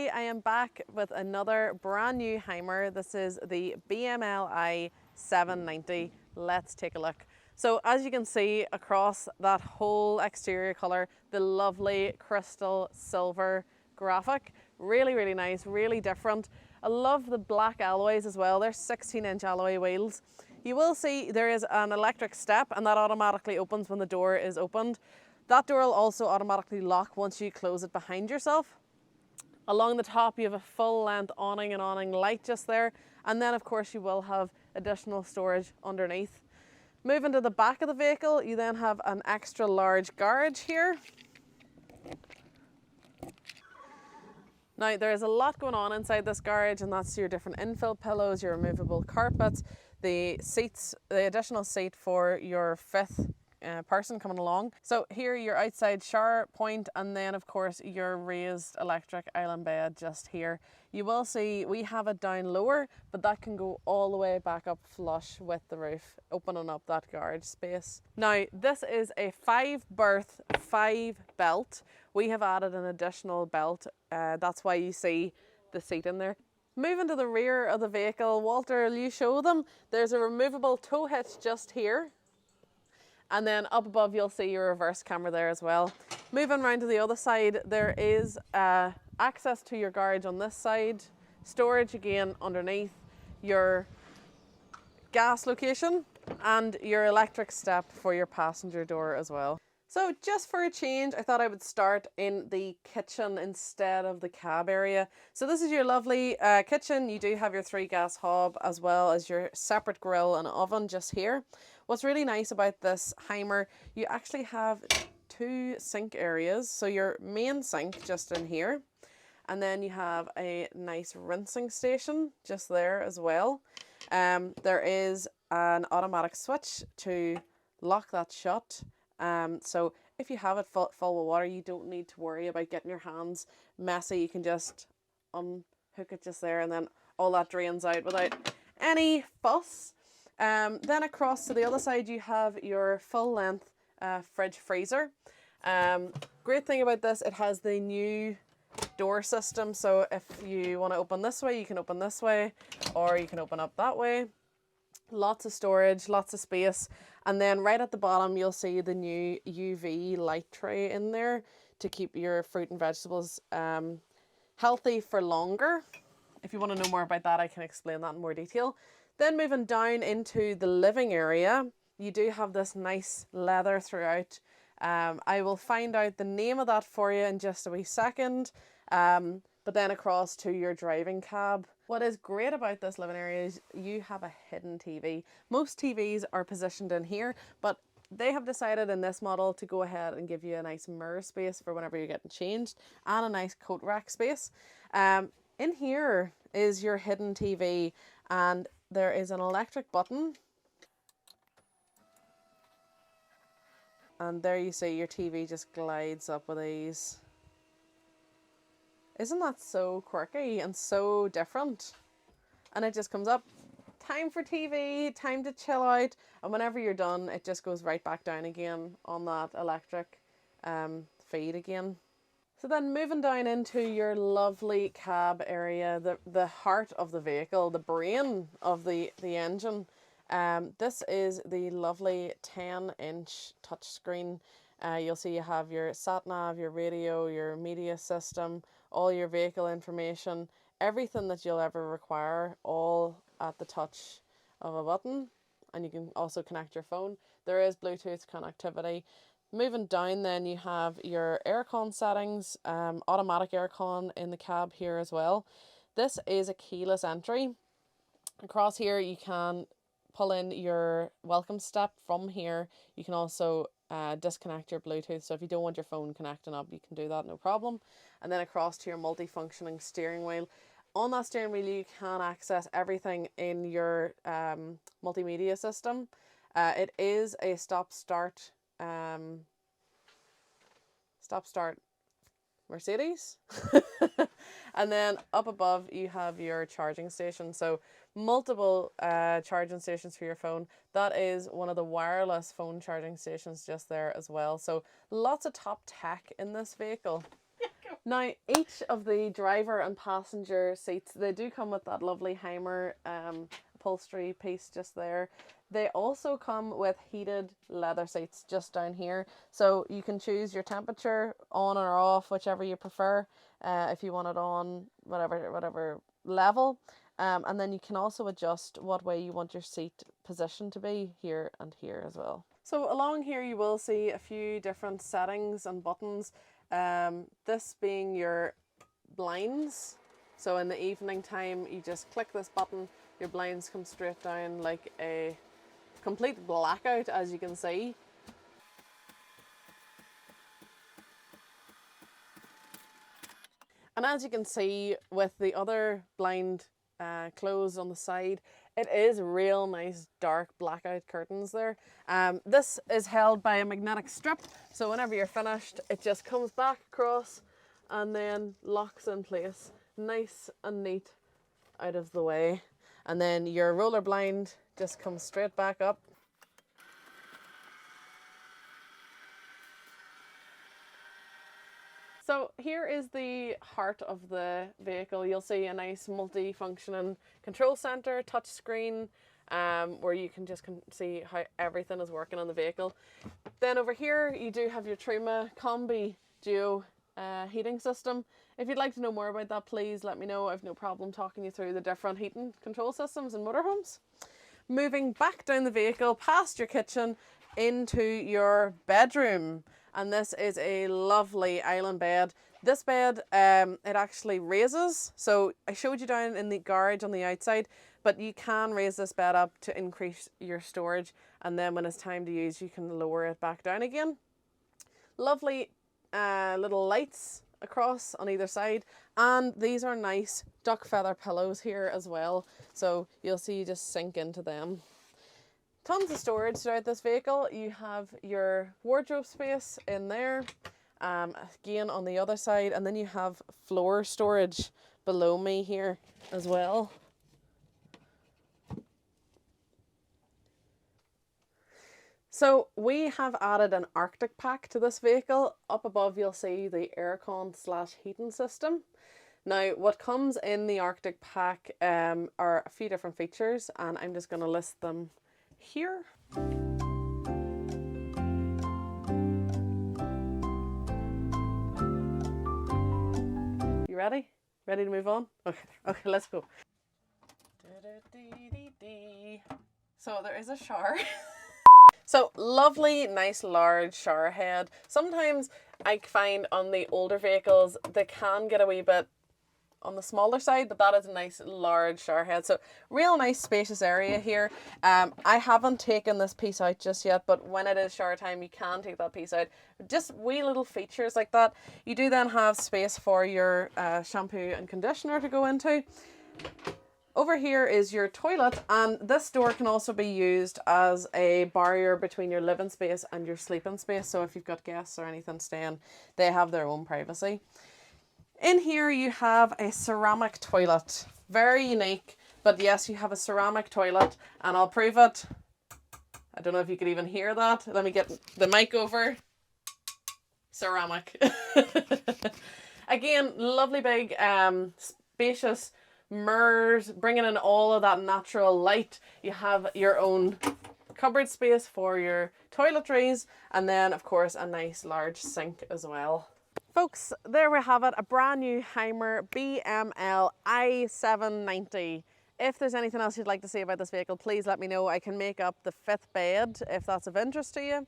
today I am back with another brand new HYMER. This is the BMLI 790. Let's take a look. So as you can see across that whole exterior colour, the lovely crystal silver graphic. Really, really nice, really different. I love the black alloys as well. They're 16-inch alloy wheels. You will see there is an electric step and that automatically opens when the door is opened. That door will also automatically lock once you close it behind yourself. Along the top you have a full length awning and awning light just there, and then of course you will have additional storage underneath. Moving to the back of the vehicle, you then have an extra large garage here. Now there is a lot going on inside this garage, and that's your different infill pillows, your removable carpets, the seats, the additional seat for your fifth person coming along. So here your outside shower point, and then of course your raised electric island bed just here. You will see we have it down lower, but that can go all the way back up flush with the roof, opening up that garage space. Now this is a 5-berth, 5-belt. We have added an additional belt, that's why you see the seat in there. Moving to the rear of the vehicle, Walter, will you show them? There's a removable tow hitch just here. And then up above you'll see your reverse camera there as well. Moving around to the other side, there is access to your garage on this side, storage again underneath, your gas location, and your electric step for your passenger door as well. So just for a change, I thought I would start in the kitchen instead of the cab area. So this is your lovely kitchen. You do have your 3 gas hob as well as your separate grill and oven just here. What's really nice about this HYMER, you actually have 2 sink areas. So your main sink just in here, and then you have a nice rinsing station just there as well. There is an automatic switch to lock that shut. So if you have it full with water, you don't need to worry about getting your hands messy. You can just unhook it just there, and then all that drains out without any fuss. Then across to the other side you have your full length fridge freezer. Great thing about this, it has the new door system, so if you want to open this way you can open this way, or you can open up that way. Lots of storage, lots of space. And then right at the bottom you'll see the new UV light tray in there to keep your fruit and vegetables healthy for longer. If you want to know more about that, I can explain that in more detail. Then moving down into the living area, you do have this nice leather throughout. I will find out the name of that for you in just a wee second. But then across to your driving cab. What is great about this living area is you have a hidden TV. Most TVs are positioned in here, but they have decided in this model to go ahead and give you a nice mirror space for whenever you're getting changed, and a nice coat rack space. In here is your hidden TV, and there is an electric button. And there you see your TV just glides up with ease. Isn't that so quirky and so different? And it just comes up, time for TV, time to chill out, and whenever you're done it just goes right back down again on that electric feed again. So then moving down into your lovely cab area, the heart of the vehicle, the brain of the engine. This is the lovely 10-inch touchscreen. You'll see you have your sat-nav, your radio, your media system, all your vehicle information, everything that you'll ever require, all at the touch of a button. And you can also connect your phone. There is Bluetooth connectivity. Moving down then you have your aircon settings, automatic aircon in the cab here as well. This is a keyless entry. Across here you can pull in your welcome step from here. You can also disconnect your Bluetooth, so if you don't want your phone connecting up you can do that, no problem. And then across to your multifunctioning steering wheel. On that steering wheel you can access everything in your multimedia system. It is a stop-start Mercedes. And then up above you have your charging station, so multiple charging stations for your phone. That is one of the wireless phone charging stations just there as well. So lots of top tech in this vehicle. Now, each of the driver and passenger seats, they do come with that lovely HYMER upholstery piece just there. They also come with heated leather seats just down here. So you can choose your temperature on or off, whichever you prefer, if you want it on whatever level. And then you can also adjust what way you want your seat position to be here and here as well. So along here you will see a few different settings and buttons. This being your blinds. So in the evening time you just click this button, your blinds come straight down like a complete blackout, as you can see. And as you can see with the other blind closed on the side, it is real nice dark blackout curtains there. This is held by a magnetic strip, so whenever you're finished it just comes back across and then locks in place, nice and neat out of the way. And then your roller blind just comes straight back up. So here is the heart of the vehicle. You'll see a nice multi-functioning control center, touch screen, where you can just see how everything is working on the vehicle. Then over here you do have your Truma Combi Duo heating system. If you'd like to know more about that, please let me know. I've no problem talking you through the different heating control systems in motorhomes. Moving back down the vehicle, past your kitchen, into your bedroom. And this is a lovely island bed. This bed, it actually raises. So I showed you down in the garage on the outside, but you can raise this bed up to increase your storage. And then when it's time to use, you can lower it back down again. Lovely little lights across on either side, and these are nice duck feather pillows here as well, so you'll see you just sink into them. Tons of storage throughout this vehicle. You have your wardrobe space in there, again on the other side, and then you have floor storage below me here as well. So we have added an Arctic pack to this vehicle. Up above you'll see the aircon / heating system. Now what comes in the Arctic pack are a few different features, and I'm just going to list them here. You ready? Ready to move on? Okay, let's go. So there is a shower. So lovely, nice, large shower head. Sometimes I find on the older vehicles, they can get a wee bit on the smaller side, but that is a nice, large shower head. So real nice, spacious area here. I haven't taken this piece out just yet, but when it is shower time, you can take that piece out. Just wee little features like that. You do then have space for your shampoo and conditioner to go into. Over here is your toilet, and this door can also be used as a barrier between your living space and your sleeping space. So if you've got guests or anything staying, they have their own privacy. In here you have a ceramic toilet. Very unique, but yes, you have a ceramic toilet, and I'll prove it. I don't know if you could even hear that. Let me get the mic over. Ceramic. Again, lovely big, spacious mirrors, bringing in all of that natural light. You have your own cupboard space for your toiletries, and then of course a nice large sink as well. Folks, there we have it, a brand new HYMER BML i790. If there's anything else you'd like to say about this vehicle, please let me know. I can make up the 5th bed if that's of interest to you.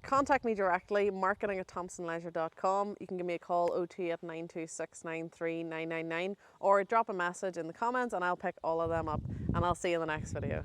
Contact me directly, marketing@thompsonleisure.com. You can give me a call 028 926 93999, or drop a message in the comments and I'll pick all of them up, and I'll see you in the next video.